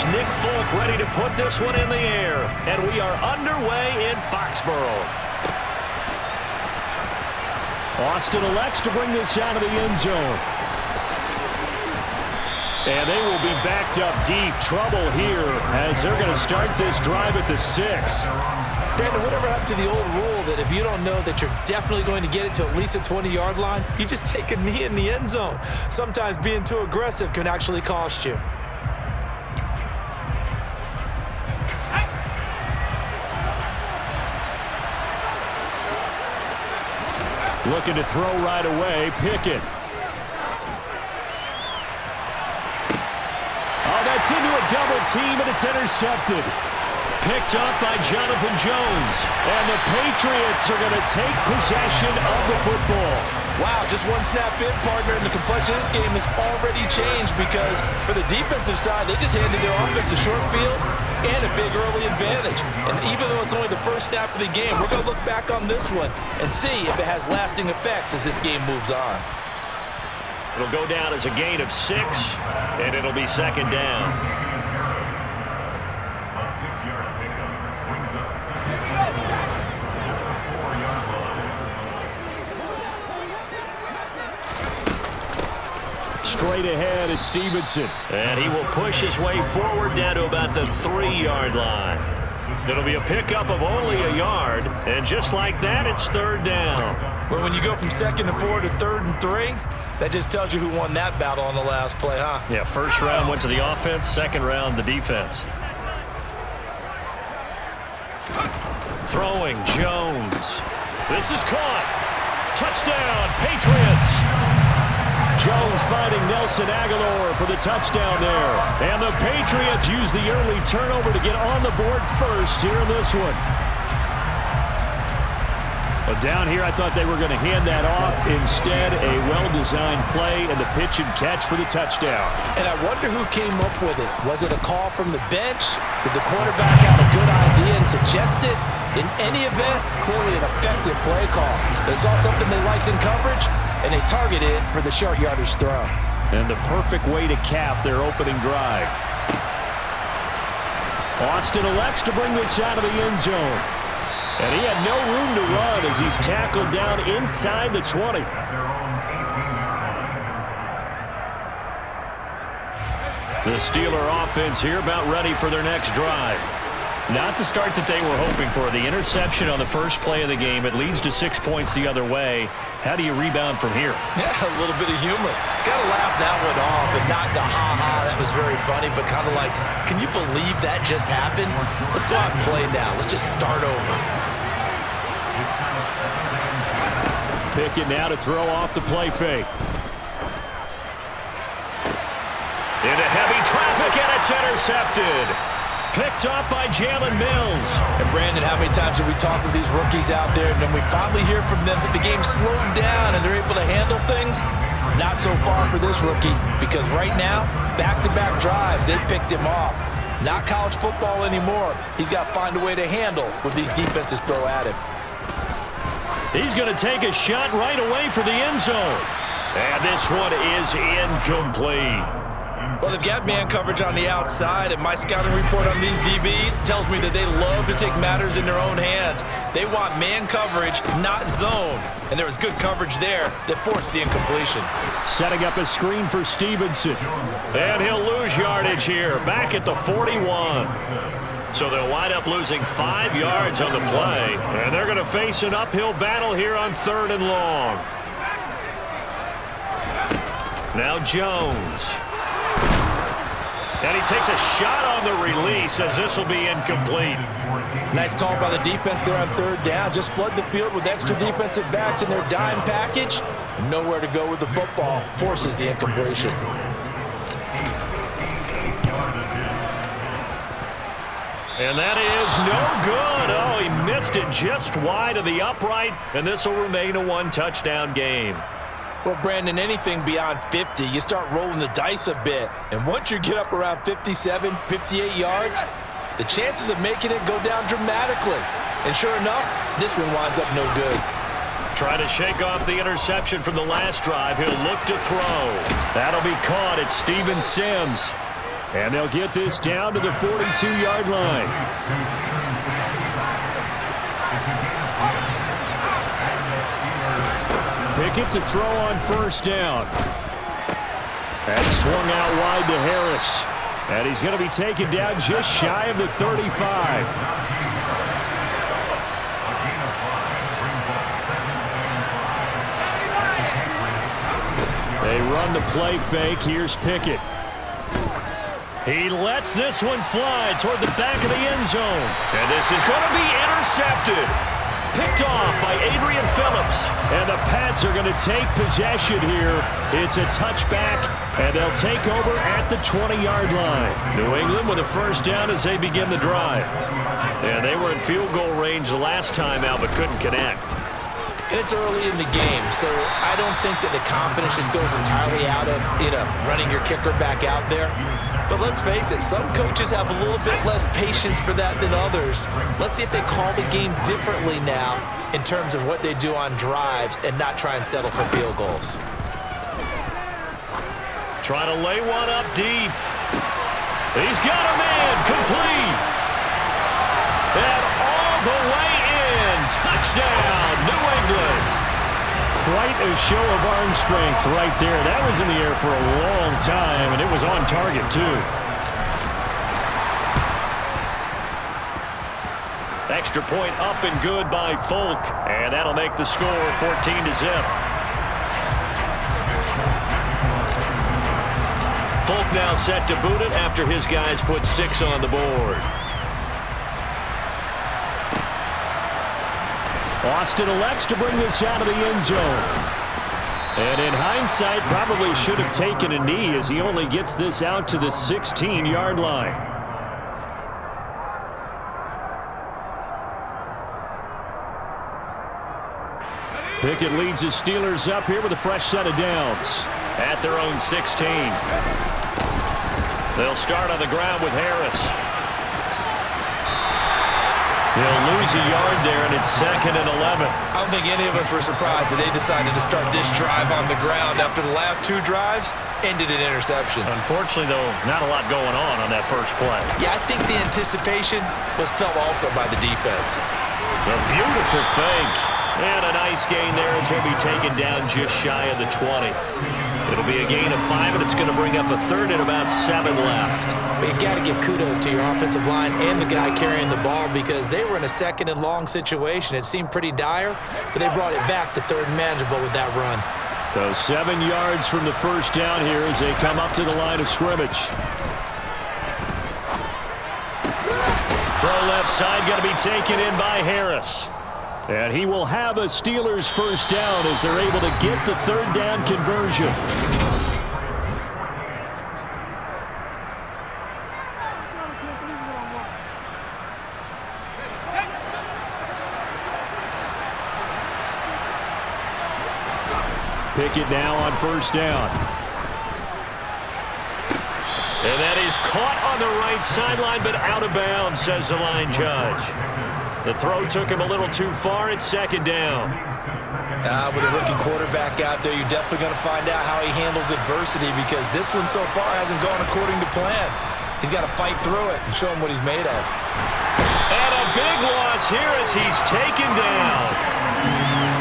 Here's Nick Folk ready to put this one in the air. And we are underway in Foxborough. Austin elects to bring this out of the end zone. And they will be backed up deep. Trouble here as they're going to start this drive at the 6. Brandon, whatever happened to the old rule that if you don't know that you're definitely going to get it to at least a 20-yard line, you just take a knee in the end zone. Sometimes being too aggressive can actually cost you. Looking to throw right away, Pickett. Oh, that's into a double team, and it's intercepted. Picked up by Jonathan Jones. And the Patriots are going to take possession of the football. Wow, just one snap in, partner, and the complexion of this game has already changed because for the defensive side, they just handed their offense a short field and a big early advantage. And even though it's only the first snap of the game, we're going to look back on this one and see if it has lasting effects as this game moves on. It'll go down as a gain of 6, and it'll be second down. Straight ahead, it's Stevenson. And he will push his way forward down to about the 3-yard line. It'll be a pickup of only a yard, and just like that, it's third down. Well, when you go from 2nd and 4 to 3rd and 3, that just tells you who won that battle on the last play, huh? Yeah, first round went to the offense, second round the defense. Throwing, Jones. This is caught. Touchdown, Patriots. Jones finding Nelson Aguilar for the touchdown there. And the Patriots use the early turnover to get on the board first here in this one. But down here, I thought they were going to hand that off. Instead, a well-designed play and the pitch and catch for the touchdown. And I wonder who came up with it. Was it a call from the bench? Did the quarterback have a good idea and suggest it? In any event, clearly an effective play call. They saw something they liked in coverage, and they targeted it for the short yardage throw. And the perfect way to cap their opening drive. Austin elects to bring this out of the end zone. And he had no room to run as he's tackled down inside the 20. The Steeler offense here about ready for their next drive. Not the start that they were hoping for. The interception on the first play of the game. It leads to 6 points the other way. How do you rebound from here? Yeah, a little bit of humor. Got to laugh that one off and not the ha-ha. That was very funny, but kind of like, can you believe that just happened? Let's go out and play now. Let's just start over. Pickett now to throw off the play fake. Into heavy traffic, and it's intercepted. Picked up by Jalen Mills. And Brandon, how many times have we talked with these rookies out there, and then we finally hear from them that the game slowed down and they're able to handle things? Not so far for this rookie, because right now, back-to-back drives, they picked him off. Not college football anymore. He's got to find a way to handle what these defenses throw at him. He's going to take a shot right away for the end zone. And this one is incomplete. Well, they've got man coverage on the outside, and my scouting report on these DBs tells me that they love to take matters in their own hands. They want man coverage, not zone. And there was good coverage there that forced the incompletion. Setting up a screen for Stevenson. And he'll lose yardage here, back at the 41. So they'll wind up losing 5 yards on the play. And they're going to face an uphill battle here on 3rd and long. Now Jones. And he takes a shot on the release as this will be incomplete. Nice call by the defense there on 3rd down. Just flood the field with extra defensive backs in their dime package. Nowhere to go with the football. Forces the incompletion. And that is no good. Oh, he missed it just wide of the upright. And this will remain a 1-touchdown game. Well, Brandon, anything beyond 50, you start rolling the dice a bit. And once you get up around 57, 58 yards, the chances of making it go down dramatically. And sure enough, this one winds up no good. Trying to shake off the interception from the last drive. He'll look to throw. That'll be caught at Steven Sims. And they'll get this down to the 42-yard line. Pickett to throw on first down. That's swung out wide to Harris. And he's going to be taken down just shy of the 35. They run the play fake. Here's Pickett. He lets this one fly toward the back of the end zone. And this is going to be intercepted. Picked off by Adrian Phillips. And the Pats are going to take possession here. It's a touchback, and they'll take over at the 20-yard line. New England with a first down as they begin the drive. And they were in field goal range the last time out, but couldn't connect. And it's early in the game, so I don't think that the confidence just goes entirely out of, running your kicker back out there. But let's face it, some coaches have a little bit less patience for that than others. Let's see if they call the game differently now in terms of what they do on drives and not try and settle for field goals. Trying to lay one up deep. He's got a man complete. And all the way in. Touchdown, New England. Quite a show of arm strength right there. That was in the air for a long time, and it was on target, too. Extra point up and good by Folk. And that'll make the score 14-0. Folk now set to boot it after his guys put 6 on the board. Austin elects to bring this out of the end zone. And in hindsight, probably should have taken a knee as he only gets this out to the 16-yard line. Pickett leads his Steelers up here with a fresh set of downs. At their own 16. They'll start on the ground with Harris. They'll lose a yard there, and it's 2nd and 11. I don't think any of us were surprised that they decided to start this drive on the ground after the last 2 drives ended in interceptions. Unfortunately, though, not a lot going on that first play. Yeah, I think the anticipation was felt also by the defense. A beautiful fake. And a nice gain there as he'll be taken down just shy of the 20. It'll be a gain of 5, and it's going to bring up a third and about 7 left. But you got to give kudos to your offensive line and the guy carrying the ball because they were in a 2nd and long situation. It seemed pretty dire, but they brought it back to 3rd and manageable with that run. So 7 yards from the first down here as they come up to the line of scrimmage. Throw left side going to be taken in by Harris. And he will have a Steelers first down as they're able to get the 3rd down conversion. Pickett now on first down. And that is caught on the right sideline, but out of bounds, says the line judge. The throw took him a little too far. It's 2nd down. With a rookie quarterback out there, you're definitely going to find out how he handles adversity because this one so far hasn't gone according to plan. He's got to fight through it and show him what he's made of. And a big loss here as he's taken down.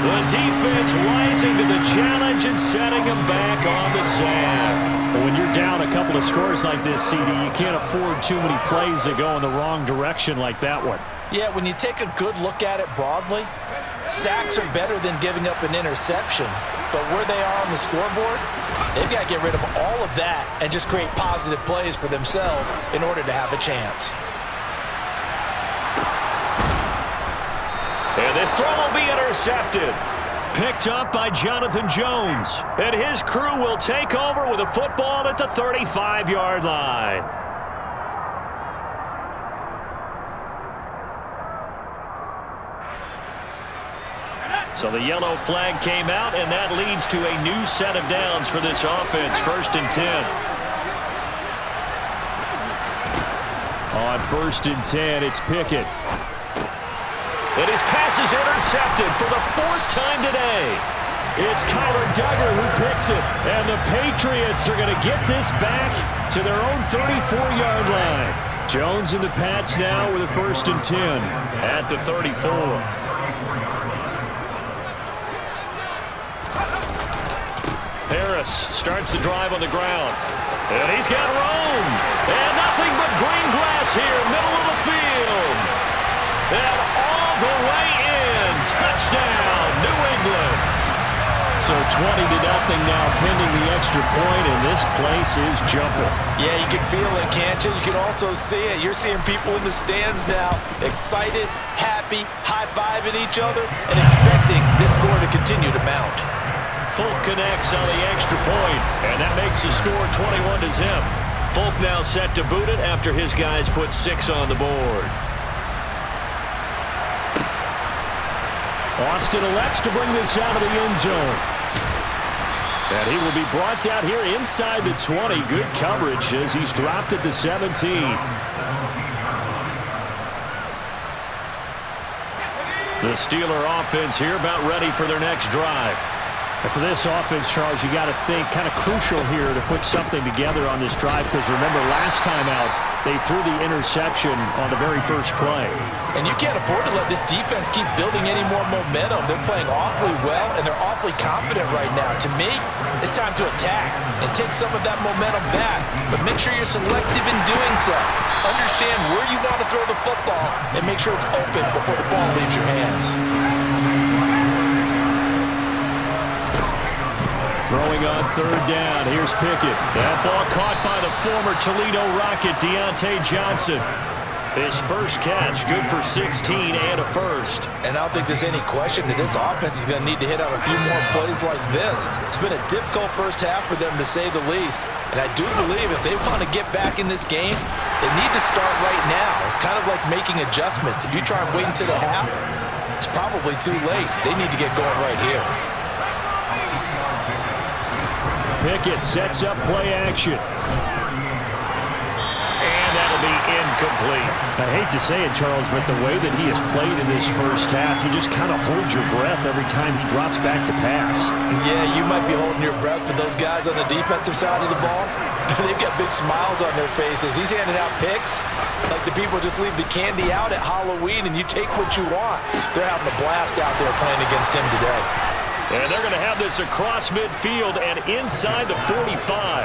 The defense rising to the challenge and setting him back on the sack. When you're down a couple of scores like this, CD, you can't afford too many plays that go in the wrong direction like that one. Yeah, when you take a good look at it broadly, sacks are better than giving up an interception. But where they are on the scoreboard, they've got to get rid of all of that and just create positive plays for themselves in order to have a chance. And this throw will be intercepted. Picked up by Jonathan Jones. And his crew will take over with a football at the 35-yard line. So the yellow flag came out, and that leads to a new set of downs for this offense. 1st and 10. On 1st and 10, it's Pickett. And his pass is intercepted for the 4th time today. It's Kyler Duggar who picks it, and the Patriots are going to get this back to their own 34-yard line. Jones and the Pats now with a 1st and 10 at the 34. Harris starts the drive on the ground. And he's got room. And nothing but green grass here, middle of the field. And all the way in. Touchdown, New England. So 20-0 now pending the extra point, and this place is jumping. Yeah, you can feel it, can't you? You can also see it. You're seeing people in the stands now, excited, happy, high-fiving each other, and expecting this score to continue to mount. Folk connects on the extra point, and that makes the score 21-0. Folk now set to boot it after his guys put 6 on the board. Austin elects to bring this out of the end zone. And he will be brought down here inside the 20. Good coverage as he's dropped at the 17. The Steeler offense here about ready for their next drive. And for this offense, Charles, you got to think kind of crucial here to put something together on this drive, because remember last time out they threw the interception on the very first play. And you can't afford to let this defense keep building any more momentum. They're playing awfully well, and they're awfully confident right now. To me, it's time to attack and take some of that momentum back. But make sure you're selective in doing so. Understand where you want to throw the football and make sure it's open before the ball leaves your hands. Throwing on 3rd down. Here's Pickett. That ball caught by the former Toledo Rocket, Deontay Johnson. His first catch, good for 16 and a 1st. And I don't think there's any question that this offense is going to need to hit on a few more plays like this. It's been a difficult first half for them, to say the least. And I do believe if they want to get back in this game, they need to start right now. It's kind of like making adjustments. If you try and wait until the half, it's probably too late. They need to get going right here. Pickett sets up play action. And that'll be incomplete. I hate to say it, Charles, but the way that he has played in this first half, you just kind of hold your breath every time he drops back to pass. Yeah, you might be holding your breath, but those guys on the defensive side of the ball, they've got big smiles on their faces. He's handing out picks like the people just leave the candy out at Halloween and you take what you want. They're having a blast out there playing against him today. And they're going to have this across midfield and inside the 45.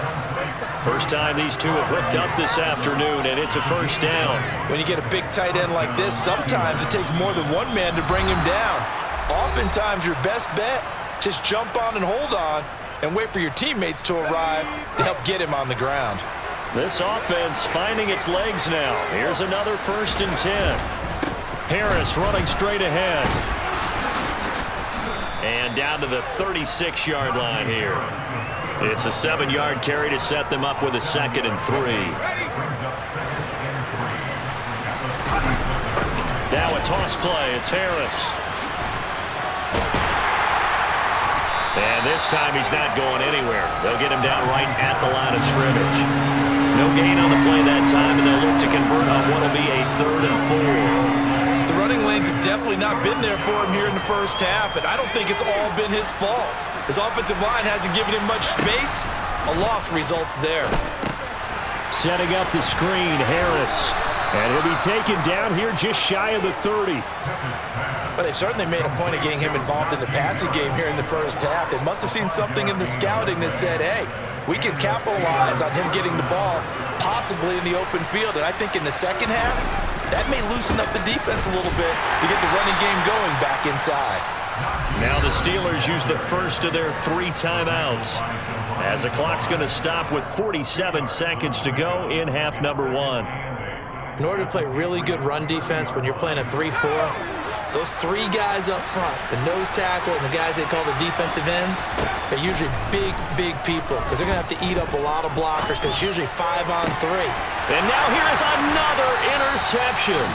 First time these two have hooked up this afternoon, and it's a 1st down. When you get a big tight end like this, sometimes it takes more than one man to bring him down. Oftentimes, your best bet, just jump on and hold on and wait for your teammates to arrive to help get him on the ground. This offense finding its legs now. Here's another 1st and 10. Harris running straight ahead. And down to the 36-yard line here. It's a 7-yard carry to set them up with a 2nd and 3. Now a toss play. It's Harris. And this time he's not going anywhere. They'll get him down right at the line of scrimmage. No gain on the play that time, and they'll look to convert on what will be a 3rd and 4. The running lanes have definitely not been there for him here in the first half, and I don't think it's all been his fault. His offensive line hasn't given him much space. A loss results there. Setting up the screen, Harris. And he'll be taken down here just shy of the 30. But they've certainly made a point of getting him involved in the passing game here in the first half. They must have seen something in the scouting that said, hey, we can capitalize on him getting the ball, possibly in the open field. And I think in the second half, that may loosen up the defense a little bit to get the running game going back inside. Now the Steelers use the first of their 3 timeouts, as the clock's going to stop with 47 seconds to go in half number 1. In order to play really good run defense when you're playing a 3-4, those 3 guys up front, the nose tackle and the guys they call the defensive ends, are usually big, big people because they're going to have to eat up a lot of blockers because it's usually 5-on-3. And now here is another interception.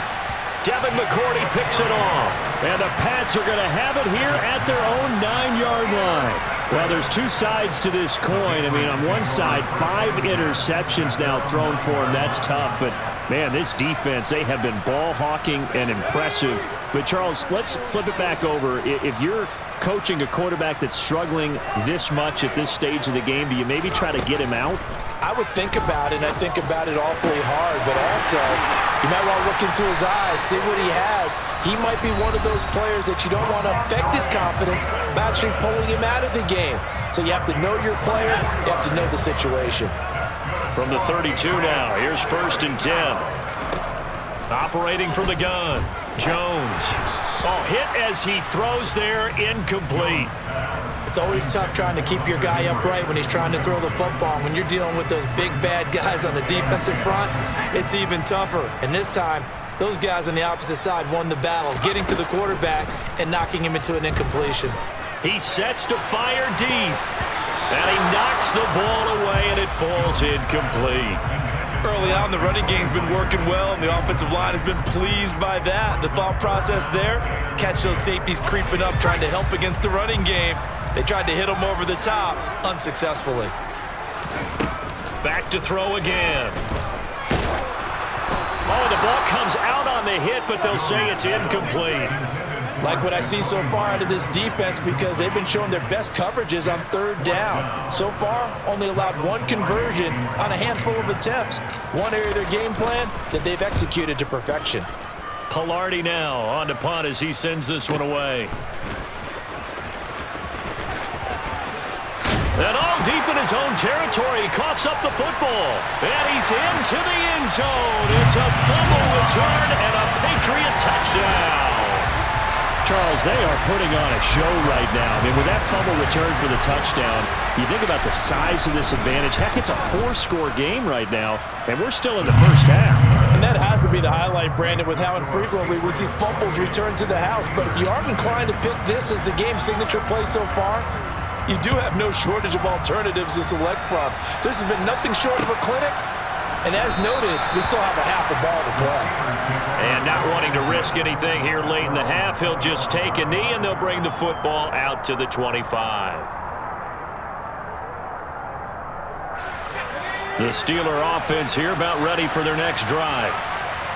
Devin McCourty picks it off. And the Pats are going to have it here at their own 9-yard line. Well, there's 2 sides to this coin. I mean, on one side, 5 interceptions now thrown for him. That's tough. But, man, this defense, they have been ball hawking and impressive. But, Charles, let's flip it back over. If you're coaching a quarterback that's struggling this much at this stage of the game, do you maybe try to get him out? I would think about it, and I think about it awfully hard, but also you might want to look into his eyes, see what he has. He might be one of those players that you don't want to affect his confidence by actually pulling him out of the game. So you have to know your player, you have to know the situation. From the 32 now, here's 1st and 10. Operating from the gun, Jones. Oh, hit as he throws there, incomplete. It's always tough trying to keep your guy upright when he's trying to throw the football. When you're dealing with those big, bad guys on the defensive front, it's even tougher. And this time, those guys on the opposite side won the battle, getting to the quarterback and knocking him into an incompletion. He sets to fire deep, and he knocks the ball away, and it falls incomplete. Early on, the running game's been working well, and the offensive line has been pleased by that. The thought process there, catch those safeties creeping up, trying to help against the running game. They tried to hit him over the top, unsuccessfully. Back to throw again. Oh, the ball comes out on the hit, but they'll say it's incomplete. Like what I see so far out of this defense, because they've been showing their best coverages on 3rd down. So far, only allowed 1 conversion on a handful of attempts. One area of their game plan that they've executed to perfection. Pilardi now on to punt as he sends this one away. And all deep in his own territory, he coughs up the football. And he's into the end zone. It's a fumble return and a Patriot touchdown. Charles, they are putting on a show right now. I mean, with that fumble return for the touchdown, you think about the size of this advantage. Heck, it's a 4-score game right now, and we're still in the first half. And that has to be the highlight, Brandon, with how infrequently we see fumbles return to the house. But if you aren't inclined to pick this as the game signature play so far, you do have no shortage of alternatives to select from. This has been nothing short of a clinic. And as noted, we still have a half a ball to play. And not wanting to risk anything here late in the half, he'll just take a knee, and they'll bring the football out to the 25. The Steeler offense here about ready for their next drive.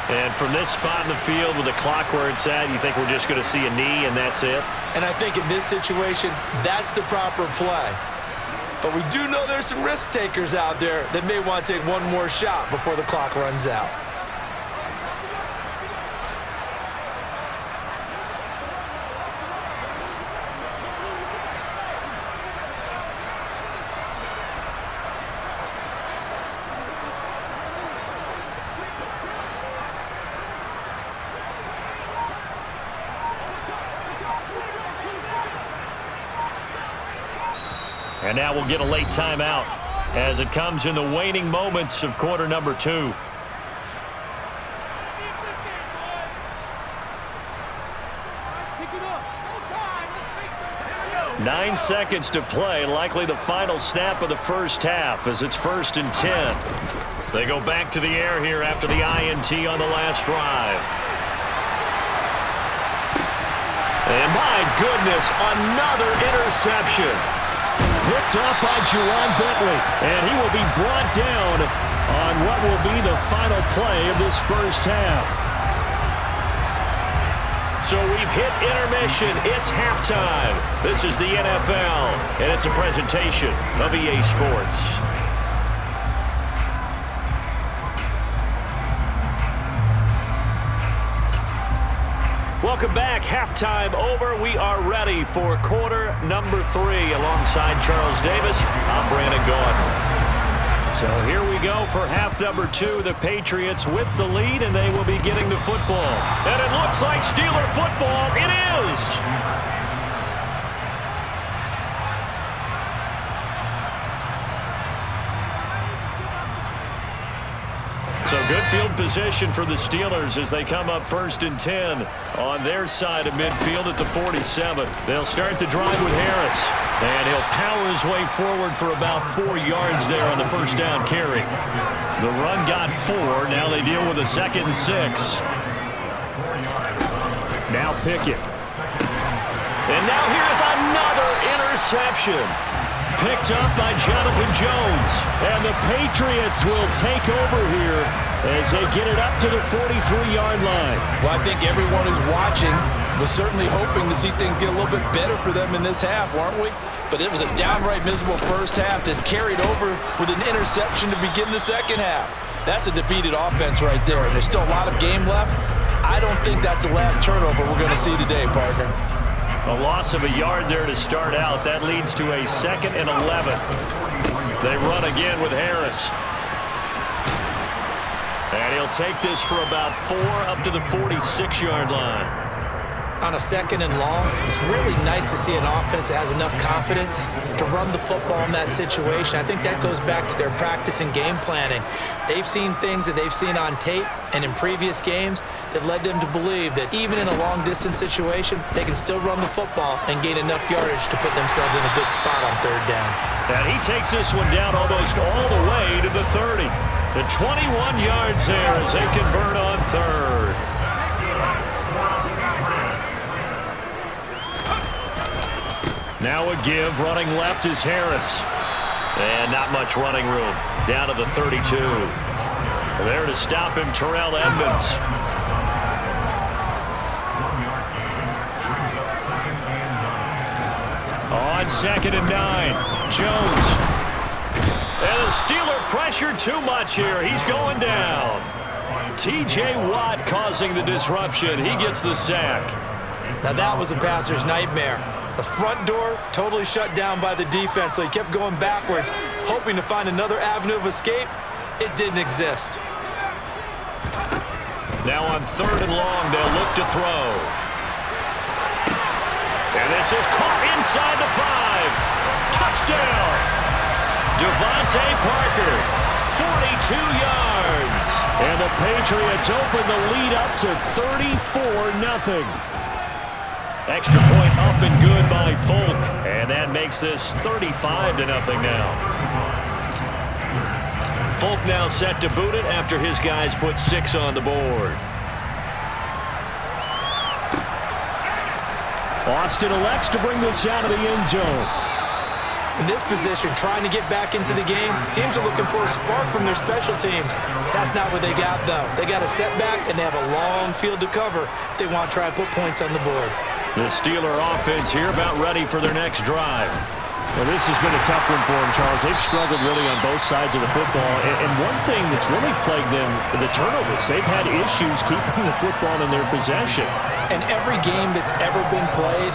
And from this spot in the field with the clock where it's at, you think we're just going to see a knee and that's it? And I think in this situation, that's the proper play. But we do know there's some risk takers out there that may want to take one more shot before the clock runs out. And now we'll get a late timeout as it comes in the waning moments of quarter number 2. Nine seconds to play, likely the final snap of the first half as it's 1st and 10. They go back to the air here after the INT on the last drive. And my goodness, another interception. Picked up by Juwan Bentley, and he will be brought down on what will be the final play of this first half. So we've hit intermission. It's halftime. This is the NFL, and it's a presentation of EA Sports. Welcome back. Halftime over. We are ready for quarter number 3 alongside Charles Davis. I'm Brandon Gaudin. So here we go for half number 2. The Patriots with the lead, and they will be getting the football. And it looks like Steeler football. It is. So good field position for the Steelers as they come up 1st and 10 on their side of midfield at the 47. They'll start the drive with Harris, and he'll power his way forward for about 4 yards there on the first down carry. The run got 4. Now they deal with a 2nd and 6. Now Pickett. And now here's another interception. Picked up by Jonathan Jones. And the Patriots will take over here as they get it up to the 43-yard line. Well, I think everyone who's watching Was certainly hoping to see things get a little bit better for them in this half, weren't we? But it was a downright miserable first half that's carried over with an interception to begin the second half. That's a defeated offense right there, and there's still a lot of game left. I don't think that's the last turnover we're going to see today, partner. A loss of a yard there to start out. That leads to a 2nd and 11. They run again with Harris. And he'll take this for about 4 up to the 46-yard line. On a 2nd and long, it's really nice to see an offense that has enough confidence to run the football in that situation. I think that goes back to their practice and game planning. They've seen things that they've seen on tape and in previous games that led them to believe that even in a long-distance situation, they can still run the football and gain enough yardage to put themselves in a good spot on 3rd down. And he takes this one down almost all the way to the 30. The 21 yards there as they convert on 3rd. Now a give, running left is Harris. And not much running room. Down to the 32. There to stop him, Terrell Edmonds. On 2nd and 9, Jones. And the Steeler pressure too much here. He's going down. T.J. Watt causing the disruption. He gets the sack. Now that was a passer's nightmare. The front door totally shut down by the defense, so he kept going backwards, hoping to find another avenue of escape. It didn't exist. Now on 3rd and long, they'll look to throw. And this is caught inside the 5. Touchdown! Devontae Parker, 42 yards. And the Patriots open the lead up to 34-0. Extra point up and good by Folk. And that makes this 35-0 now. Folk now set to boot it after his guys put 6 on the board. Austin elects to bring this out of the end zone. In this position, trying to get back into the game, teams are looking for a spark from their special teams. That's not what they got, though. They got a setback, and they have a long field to cover if they want to try and put points on the board. The Steeler offense here about ready for their next drive. Well, this has been a tough one for them, Charles. They've struggled really on both sides of the football. And one thing that's really plagued them, the turnovers. They've had issues keeping the football in their possession. And every game that's ever been played,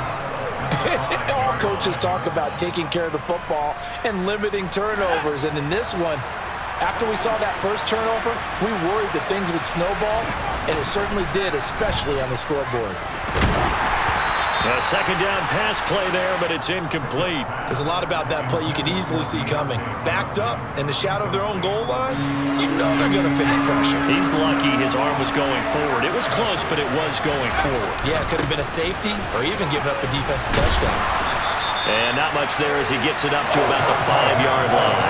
all coaches talk about taking care of the football and limiting turnovers. And in this one, after we saw that first turnover, we worried that things would snowball, and it certainly did, especially on the scoreboard. A 2nd down pass play there, but it's incomplete. There's a lot about that play you could easily see coming. Backed up in the shadow of their own goal line, you know they're going to face pressure. He's lucky his arm was going forward. It was close, but it was going forward. Yeah, it could have been a safety or even given up a defensive touchdown. And not much there as he gets it up to about the 5-yard line.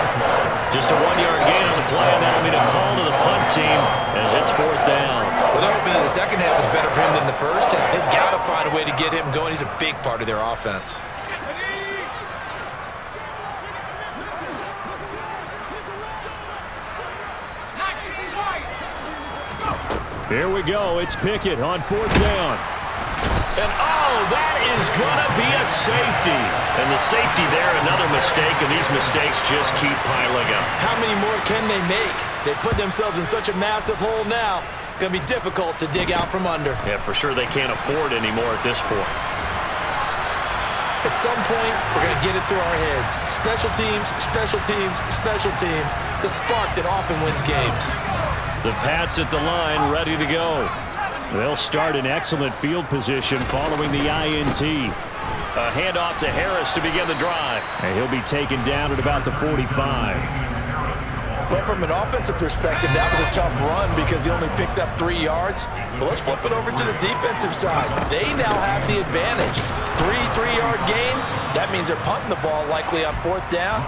Just a 1-yard gain on the play, and that'll be a call to the punt team as it's 4th down. Well, they're hoping that the second half is better for him than the first half. They've got to find a way to get him going. He's a big part of their offense. Here we go. It's Pickett on 4th down. And, oh, that is going to be a safety. And the safety there, another mistake, and these mistakes just keep piling up. How many more can they make? They put themselves in such a massive hole now. Going to be difficult to dig out from under. Yeah, for sure they can't afford anymore at this point. At some point, we're going to get it through our heads. Special teams, special teams, special teams. The spark that often wins games. The Pats at the line, ready to go. They'll start in excellent field position following the INT. A handoff to Harris to begin the drive. And he'll be taken down at about the 45. Well, from an offensive perspective, that was a tough run because he only picked up 3 yards. But let's flip it over to the defensive side. They now have the advantage. 3 3-yard gains. That means they're punting the ball likely on 4th down.